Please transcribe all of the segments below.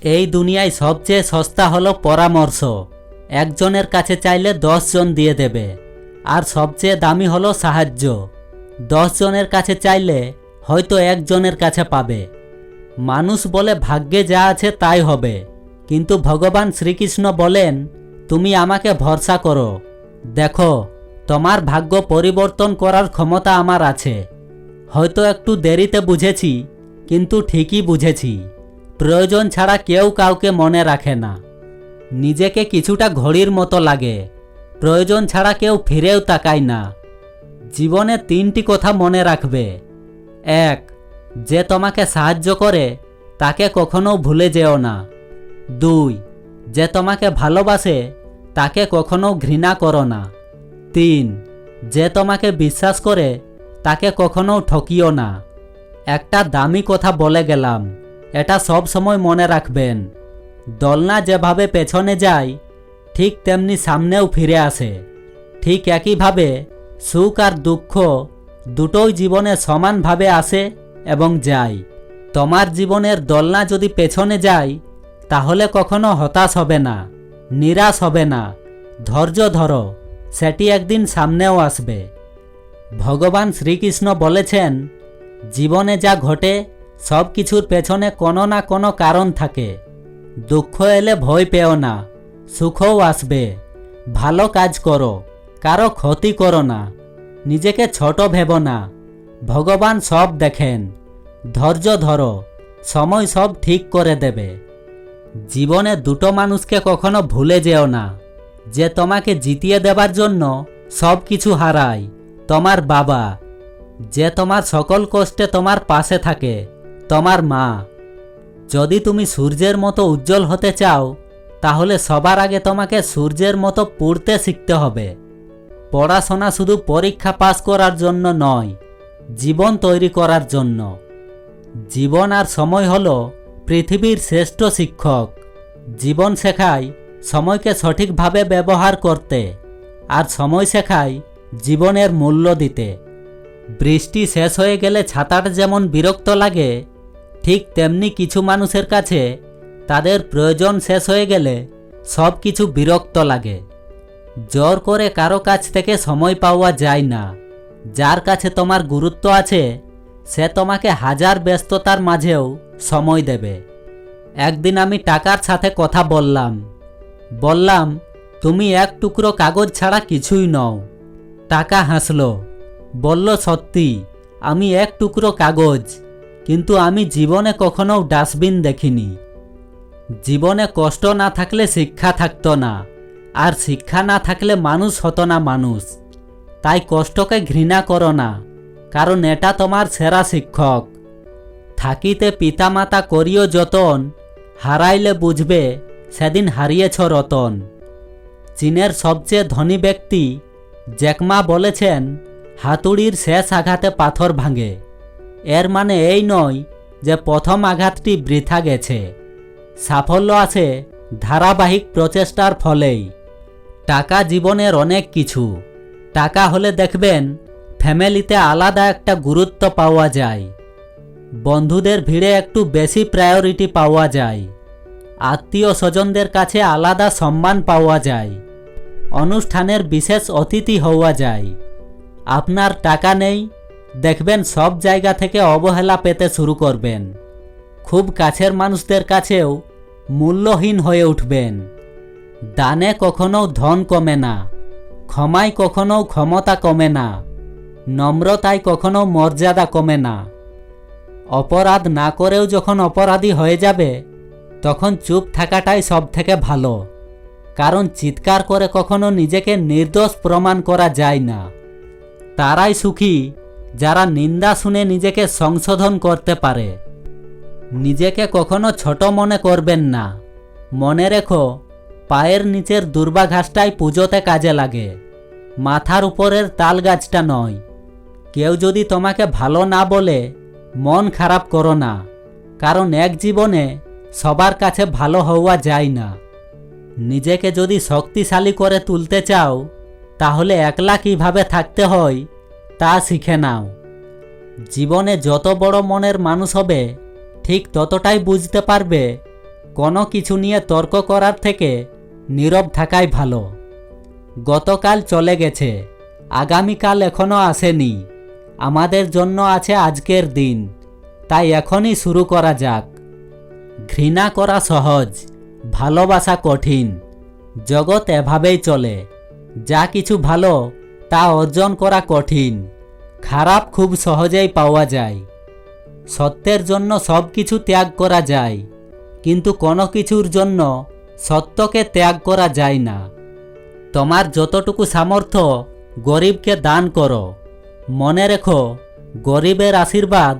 এই দুনিয়ায় সবচেয়ে সস্তা হলো পরামর্শ। একজনের কাছে চাইলে 10 জন দিয়ে দেবে। আর সবচেয়ে দামি হলো সাহায্য। 10 জনের কাছে চাইলে হয়তো একজনের কাছে পাবে। মানুষ বলে ভাগ্যে যা আছে তাই হবে, কিন্তু ভগবান শ্রীকৃষ্ণ বলেন, তুমি আমাকে ভরসা করো, দেখো তোমার ভাগ্য পরিবর্তন করার ক্ষমতা আমার আছে। হয়তো একটু দেরিতে বুঝেছি, কিন্তু ঠিকই বুঝেছি। প্রয়োজন ছাড়া কেউ কাউকে মনে রাখে না। নিজেকে কিছুটা ঘড়ির মতো লাগে, প্রয়োজন ছাড়া কেউ ফিরেও তাকায় না। জীবনে 3টি কথা মনে রাখবে। 1. যে তোমাকে সাহায্য করে তাকে কখনো ভুলে যেও না। 2. যে তোমাকে ভালোবাসে তাকে কখনো ঘৃণা করো না। 3. যে তোমাকে বিশ্বাস করে তাকে কখনো ঠকিও না। একটা দামি কথা বলে গেলাম, এটা সব সময় মনে রাখবেন। দোলনা যেভাবে পেছনে যায় ঠিক তেমনি সামনেও ফিরে আসে। ঠিক একইভাবে সুখ আর দুঃখ দুটোই জীবনে সমানভাবে আসে এবং যায়। তোমার জীবনের দোলনা যদি পেছনে যায় তাহলে কখনো হতাশ হবে না, নিরাশ হবে না। ধৈর্য ধরো, সেটি একদিন সামনেও আসবে। ভগবান শ্রীকৃষ্ণ বলেছেন, জীবনে যা ঘটে সব কিছুর পেছনে কোনো না কোনো কারণ থাকে। দুঃখ এলে ভয় পেও না, সুখও আসবে। ভালো কাজ করো, কারো ক্ষতি করো না, নিজেকে ছোট ভেবো না। ভগবান সব দেখেন। ধৈর্য ধরো, সময় সব ঠিক করে দেবে। জীবনে দুটো মানুষকে কখনো ভুলে যেও না, যে তোমাকে জিতিয়ে দেবার জন্য সব কিছু হারায়। তোমার বাবা, যে তোমার সকল কষ্টে তোমার পাশে থাকে, তোমার মা। যদি তুমি সূর্যের মতো উজ্জ্বল হতে চাও তাহলে সবার আগে তোমাকে সূর্যের মতো পড়তে শিখতে হবে। পড়াশোনা শুধু পরীক্ষা পাস করার জন্য নয়, জীবন তৈরি করার জন্য। জীবন আর সময় হলো পৃথিবীর শ্রেষ্ঠ শিক্ষক। জীবন শেখায় সময়কে সঠিকভাবে ব্যবহার করতে, আর সময় শেখায় জীবনের মূল্য দিতে। বৃষ্টি শেষ হয়ে গেলে ছাতাটা যেমন বিরক্ত লাগে, ঠিক তেমনি কিছু মানুষের কাছে তাদের প্রয়োজন শেষ হয়ে গেলে সব কিছু বিরক্ত লাগে। জোর করে কারো কাছ থেকে সময় পাওয়া যায় না। যার কাছে তোমার গুরুত্ব আছে সে তোমাকে হাজার ব্যস্ততার মাঝেও সময় দেবে। একদিন আমি টাকার সাথে কথা বললাম, তুমি এক টুকরো কাগজ ছাড়া কিছুই নও। টাকা হাসলো, বলল, সত্যি আমি এক টুকরো কাগজ, কিন্তু আমি জীবনে কখনো ডাস্টবিন দেখিনি। জীবনে কষ্ট না থাকলে শিক্ষা থাকতো না, আর শিক্ষা না থাকলে মানুষ হতো না মানুষ। তাই কষ্টকে ঘৃণা করো না, কারণ এটা তোমার সেরা শিক্ষক। থাকিতে পিতামাতা করিও যতন, হারাইলে বুঝবে সেদিন হারিয়েছ রতন। চীনের সবচেয়ে ধনী ব্যক্তি জ্যাকমা বলেছেন, হাতুড়ির শেষ আঘাতে পাথর ভাঙে। এর মানে এই নয় যে প্রথম আঘাতটি বৃথা গেছে। সাফল্য আসে ধারাবাহিক প্রচেষ্টার ফলেই। টাকা জীবনের অনেক কিছু। টাকা হলে দেখবেন ফ্যামিলিতে আলাদা একটা গুরুত্ব পাওয়া যায়, বন্ধুদের ভিড়ে একটু বেশি প্রায়োরিটি পাওয়া যায়, আত্মীয় স্বজনদের কাছে আলাদা সম্মান পাওয়া যায়, অনুষ্ঠানের বিশেষ অতিথি হওয়া যায়। আপনার টাকা নেই, দেখবেন সব জায়গা থেকে অবহেলা পেতে শুরু করবেন। খুব কাছের মানুষদের কাছেও মূল্যহীন হয়ে উঠবেন। দানে কখনো ধন কমে না, ক্ষমায় কখনো ক্ষমতা কমে না, নম্রতায় কখনো মর্যাদা কমে না। অপরাধ না করেও যখন অপরাধী হয়ে যাবে তখন চুপ থাকাটাই সব থেকে ভালো, কারণ চিৎকার করে কখনো নিজেকে নির্দোষ প্রমাণ করা যায় না। তারাই সুখী যারা নিন্দা শুনে নিজেকে সংশোধন করতে পারে। নিজেকে কখনো ছোট মনে করবেন না। মনে রেখো, পায়ের নিচের দুর্বা ঘাসটাই পুজোতে কাজে লাগে, মাথার উপরের তাল গাছটা নয়। কেউ যদি তোমাকে ভালো না বলে মন খারাপ করো না, কারণ এক জীবনে সবার কাছে ভালো হওয়া যায় না। নিজেকে যদি শক্তিশালী করে তুলতে চাও তাহলে একলা কিভাবে থাকতে হয় তা শিখে নাও। জীবনে যত বড় মনের মানুষ হবে ঠিক ততটাই বুঝতে পারবে কোনো কিছু নিয়ে তর্ক করার থেকে নীরব থাকাই ভালো। গতকাল চলে গেছে, আগামীকাল এখনো আসেনি। আমাদের জন্য আছে আজকের দিন, তাই এখনই শুরু করা যাক। ঘৃণা করা সহজ, ভালোবাসা কঠিন। জগৎ এভাবেই চলে। যা কিছু ভালো তা অর্জন করা কঠিন, খারাপ খুব সহজেই পাওয়া যায়। সত্যের জন্য সব কিছু ত্যাগ করা যায়, কিন্তু কোনো কিছুর জন্য সত্যকে ত্যাগ করা যায় না। তোমার যতটুকু সামর্থ্য গরিবকে দান করো। মনে রেখো, গরিবের আশীর্বাদ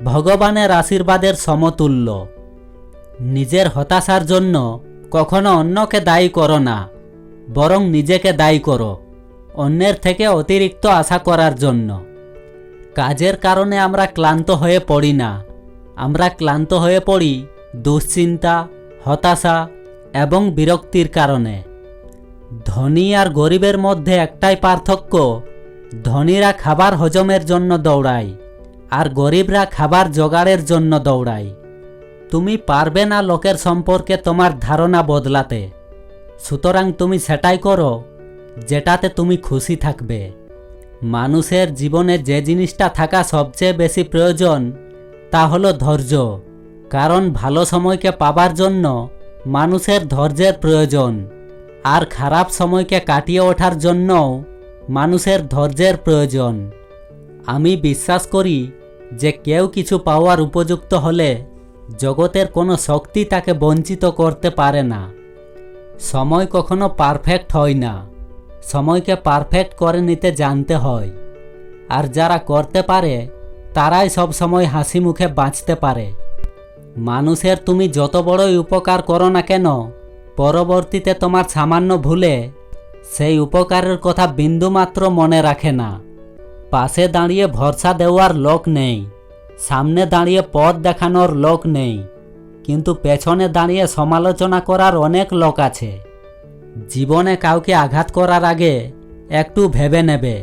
ভগবানের আশীর্বাদের সমতুল্য। নিজের হতাশার জন্য কখনো অন্যকে দায়ী করো না, বরং নিজেকে দায়ী করো অন্যের থেকে অতিরিক্ত আশা করার জন্য। কাজের কারণে আমরা ক্লান্ত হয়ে পড়ি না, আমরা ক্লান্ত হয়ে পড়ি দুশ্চিন্তা, হতাশা এবং বিরক্তির কারণে। ধনী আর গরিবের মধ্যে একটাই পার্থক্য, ধনীরা খাবার হজমের জন্য দৌড়ায় আর গরিবরা খাবার জোগাড়ের জন্য দৌড়ায়। তুমি পারবে না লোকের সম্পর্কে তোমার ধারণা বদলাতে, সুতরাং তুমি সেটাই করো যেটাতে তুমি খুশি থাকবে। মানুষের জীবনে যে জিনিসটা থাকা সবচেয়ে বেশি প্রয়োজন তা হলো ধৈর্য, কারণ ভালো সময়কে পাবার জন্য মানুষের ধৈর্যের প্রয়োজন, আর খারাপ সময়কে কাটিয়ে ওঠার জন্যও মানুষের ধৈর্যের প্রয়োজন। আমি বিশ্বাস করি যে কেউ কিছু পাওয়ার উপযুক্ত হলে জগতের কোনো শক্তি তাকে বঞ্চিত করতে পারে না। সময় কখনো পারফেক্ট হয় না, সময়কে পারফেক্ট করে নিতে জানতে হয়। আর যারা করতে পারে তারাই সব সময় হাসি মুখে বাঁচতে পারে। মানুষের তুমি যত বড়ই উপকার করো না কেন, পরবর্তীতে তোমার সামান্য ভুলে সেই উপকারের কথা বিন্দুমাত্র মনে রাখে না। পাশে দাঁড়িয়ে ভরসা দেওয়ার লোক নেই, সামনে দাঁড়িয়ে পথ দেখানোর লোক নেই, কিন্তু পেছনে দাঁড়িয়ে সমালোচনা করার অনেক লোক আছে। জীবনে কাউকে আঘাত করার আগে একটু ভেবে নেবে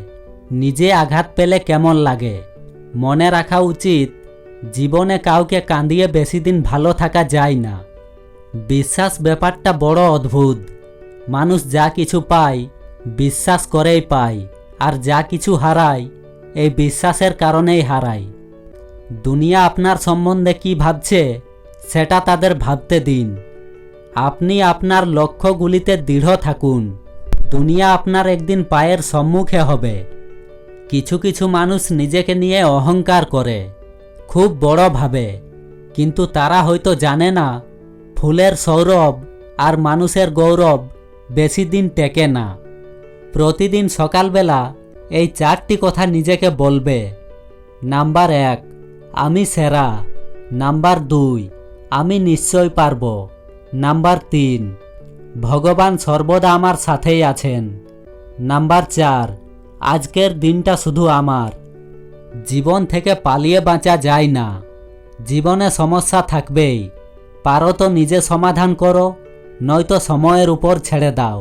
নিজে আঘাত পেলে কেমন লাগে। মনে রাখা উচিত, জীবনে কাউকে কাঁদিয়ে বেশি দিন ভালো থাকা যায় না। বিশ্বাস ব্যাপারটা বড় অদ্ভুত। মানুষ যা কিছু পায় বিশ্বাস করেই পায়, আর যা কিছু হারায় এই বিশ্বাসের কারণেই হারায়। দুনিয়া আপনার সম্বন্ধে কি ভাবছে সেটা তাদের ভাবতে দিন। আপনি আপনার লক্ষ্যগুলিতে দৃঢ় থাকুন, দুনিয়া আপনার একদিন পায়ের সম্মুখে হবে। কিছু কিছু মানুষ নিজেকে নিয়ে অহংকার করে, খুব বড় ভাবে, কিন্তু তারা হয়তো জানে না ফুলের সৌরভ আর মানুষের গৌরব বেশি দিন টেকে না। প্রতিদিন সকালবেলা এই 4টি কথা নিজেকে বলবে। নাম্বার 1, আমি সেরা। নাম্বার 2, আমি নিশ্চয় পারব। নাম্বার 3, ভগবান সর্বদা আমার সাথেই আছেন। নাম্বার 4, আজকের দিনটা শুধু আমার। জীবন থেকে পালিয়ে বাঁচা যায় না, জীবনে সমস্যা থাকবেই। পারো তো নিজে সমাধান করো, নয়তো সময়ের উপর ছেড়ে দাও।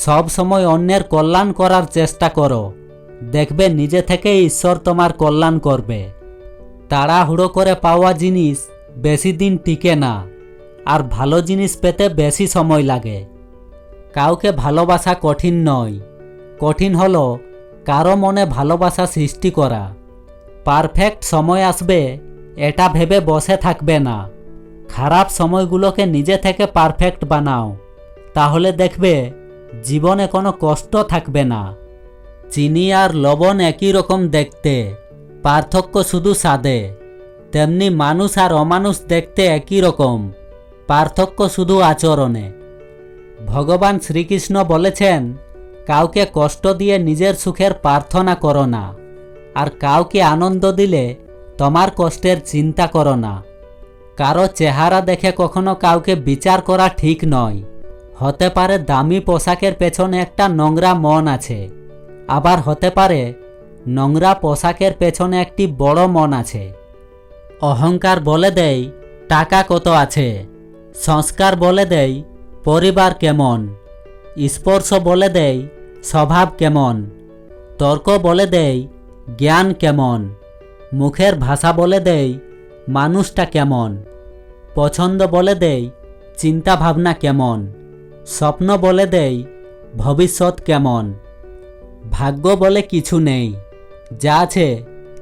সব সময় অন্যের কল্যাণ করার চেষ্টা করো, দেখবে নিজে থেকেই ঈশ্বর তোমার কল্যাণ করবে। তাড়াহুড়ো করে পাওয়া জিনিস বেশি দিন টিকে না, আর ভালো জিনিস পেতে বেশি সময় লাগে। কাউকে ভালোবাসা কঠিন নয়, কঠিন হলো কারো মনে ভালোবাসা সৃষ্টি করা। পারফেক্ট সময় আসবে এটা ভেবে বসে থাকবে না, খারাপ সময়গুলোকে নিজে থেকে পারফেক্ট বানাও, তাহলে দেখবে জীবনে কোনো কষ্ট থাকবে না। চিনি আর লবণ একই রকম দেখতে, পার্থক্য শুধু স্বাদে। তেমনি মানুষ আর অমানুষ দেখতে একই রকম, পার্থক্য শুধু আচরণে। ভগবান শ্রীকৃষ্ণ বলেছেন, কাউকে কষ্ট দিয়ে নিজের সুখের প্রার্থনা করো না, আর কাউকে আনন্দ দিলে তোমার কষ্টের চিন্তা করো না। কারো চেহারা দেখে কখনো কাউকে বিচার করা ঠিক নয়। হতে পারে দামি পোশাকের পেছনে একটা নোংরা মন আছে, আবার হতে পারে নোংরা পোশাকের পেছনে একটি বড় মন আছে। অহংকার বলে দেয় টাকা কত আছে, সংস্কার বলে দেয় পরিবার কেমন, স্পর্শ বলে দেয় স্বভাব কেমন, তর্ক বলে দেয় জ্ঞান কেমন, মুখের ভাষা বলে দেয় মানুষটা কেমন, পছন্দ বলে দেয় চিন্তা ভাবনা কেমন, স্বপ্ন বলে দেয় ভবিষ্যৎ কেমন। ভাগ্য বলে কিছু নেই, যা আছে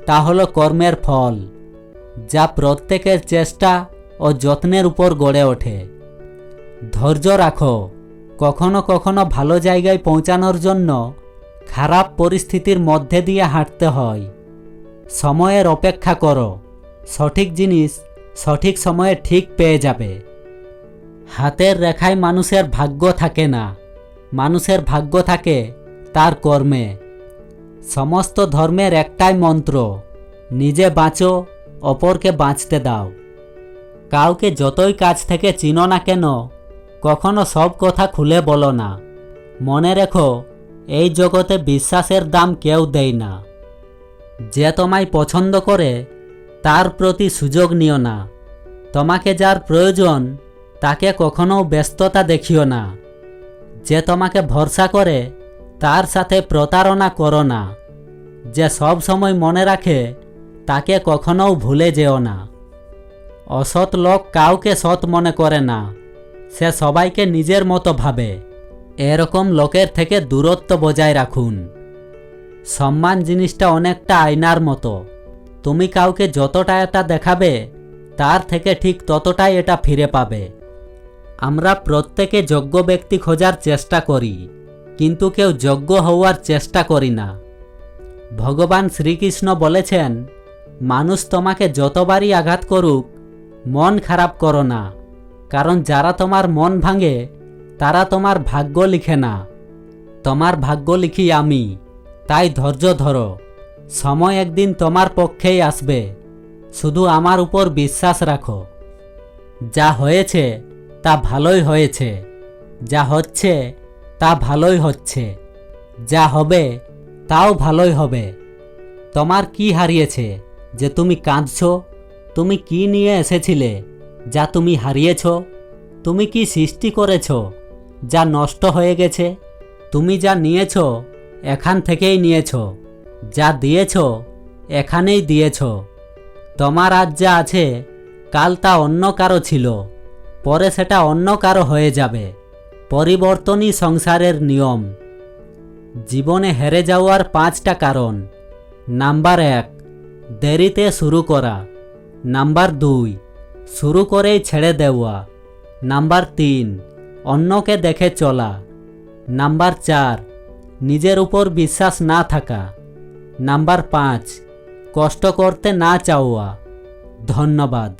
তা হলো কর্মের ফল, যা প্রত্যেকের চেষ্টা ও যত্নের উপর গড়ে ওঠে। ধৈর্য রাখো, কখনো কখনো ভালো জায়গায় পৌঁছানোর জন্য খারাপ পরিস্থিতির মধ্যে দিয়ে হাঁটতে হয়। সময়ের অপেক্ষা করো, সঠিক জিনিস সঠিক সময়ে ঠিক পেয়ে যাবে। হাতের রেখায় মানুষের ভাগ্য থাকে না, মানুষের ভাগ্য থাকে তার কর্মে। সমস্ত ধর্মের একটাই মন্ত্র, নিজে বাঁচো, অপরকে বাঁচতে দাও। কাউকে যতই কাছ থেকে চিনো না কেন, কখনো সব কথা খুলে বলো না। মনে রেখো, এই জগতে বিশ্বাসের দাম কেউ দেয় না। যে তোমায় পছন্দ করে তার প্রতি সুযোগ নিও না। তোমাকে যার প্রয়োজন তাকে কখনো ব্যস্ততা দেখিও না। যে তোমাকে ভরসা করে তার সাথে প্রতারণা করো না। যে সব সময় মনে রাখে তাকে কখনো ভুলে যেও না। অসৎ লোক কাউকে সৎ মনে করে না, সে সবাইকে নিজের মতো ভাবে। এরকম লোকের থেকে দূরত্ব বজায় রাখুন। সম্মান জিনিসটা অনেকটা আয়নার মতো, তুমি কাউকে যতটা এটা দেখাবে তার থেকে ঠিক ততটাই এটা ফিরে পাবে। আমরা প্রত্যেকে যোগ্য ব্যক্তি খোঁজার চেষ্টা করি, কিন্তু কেউ যোগ্য হওয়ার চেষ্টা করি না। ভগবান শ্রীকৃষ্ণ বলেছেন, মানুষ তোমাকে যতবারই আঘাত করুক মন খারাপ করো না, কারণ যারা তোমার মন ভাঙে তারা তোমার ভাগ্য লিখে না, তোমার ভাগ্য লিখি আমি। তাই ধৈর্য ধরো, সময় একদিন তোমার পক্ষেই আসবে। শুধু আমার উপর বিশ্বাস রাখো। যা হয়েছে তা ভালোই হয়েছে, যা হচ্ছে তা ভালোই হচ্ছে, যা হবে তাও ভালোই হবে। তোমার কি হারিয়েছে যে তুমি কাঁদছো? তুমি কি নিয়ে এসেছিলে যা তুমি হারিয়েছ? তুমি কি সৃষ্টি করেছ যা নষ্ট হয়ে গেছে? তুমি যা নিয়েছ এখান থেকেই নিয়েছ, যা দিয়েছ এখানেই দিয়েছ। তোমার আজ যা আছে কাল তা অন্য কারো ছিল, পরে সেটা অন্য কারো হয়ে যাবে। পরিবর্তনই সংসারের নিয়ম। জীবনে হেরে যাওয়ার 5টা কারণ। নাম্বার 1, দেরিতে শুরু করা। নাম্বার 2, শুরু করেই ছেড়ে দেওয়া। নাম্বার 3, অন্যকে দেখে চলা। নাম্বার 4, নিজের উপর বিশ্বাস না থাকা। নাম্বার 5, কষ্ট করতে না চাওয়া। ধন্যবাদ।